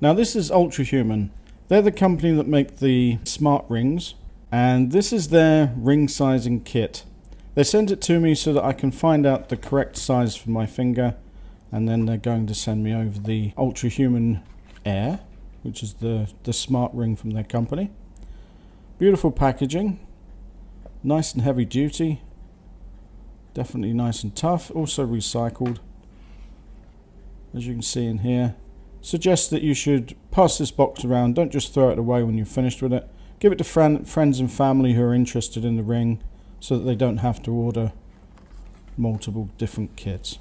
Now this is UltraHuman. They're the company that make the smart rings, and this is their ring sizing kit. They sent it to me so that I can find out the correct size for my finger, and then they're going to send me over the UltraHuman Air, which is the smart ring from their company. Beautiful packaging, nice and heavy duty, definitely nice and tough, also recycled, as you can see in here. Suggests that you should pass this box around, don't just throw it away when you're finished with it. Give it to friends and family who are interested in the ring so that they don't have to order multiple different kits.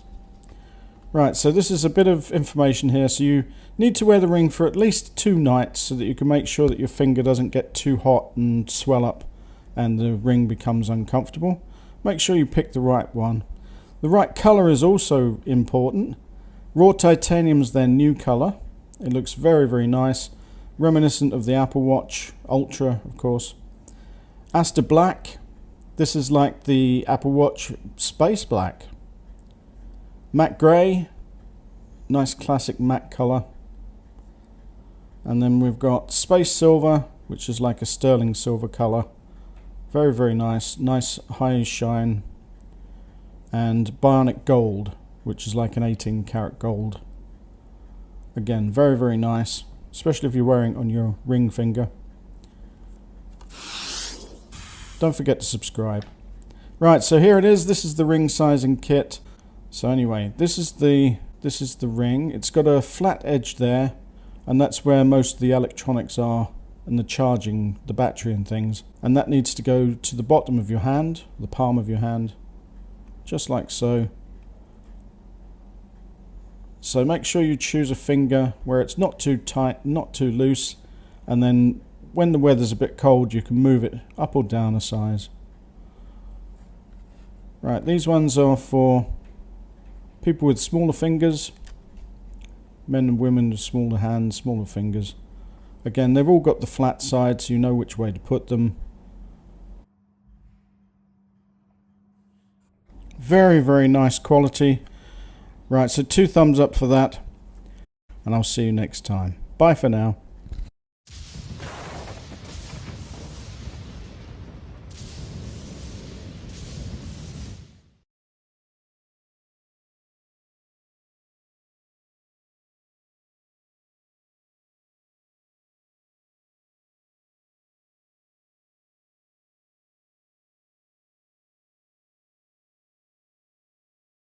Right, so this is a bit of information here. So you need to wear the ring for at least 2 nights so that you can make sure that your finger doesn't get too hot and swell up and the ring becomes uncomfortable. Make sure you pick the right one. The right color is also important. Raw titanium is their new color. It looks very, very nice, reminiscent of the Apple Watch Ultra, of course. Aster Black, this is like the Apple Watch Space Black. Matte Grey, nice classic matte color. And then we've got Space Silver, which is like a sterling silver color. Very, very nice, nice high shine. And Bionic Gold, which is like an 18 karat gold. Again, very, very nice, especially if you're wearing it on your ring finger. Don't forget to subscribe. Right, so here it is. This is the ring sizing kit. So anyway, this is the ring. It's got a flat edge there, and that's where most of the electronics are and the charging, the battery and things. And that needs to go to the bottom of your hand, the palm of your hand, just like so. So make sure you choose a finger where it's not too tight, not too loose, and then when the weather's a bit cold you can move it up or down a size. Right, these ones are for people with smaller fingers, men and women with smaller hands, smaller fingers. Again, they've all got the flat side so you know which way to put them. Very, very nice quality. Right, so 2 thumbs up for that, and I'll see you next time. Bye for now.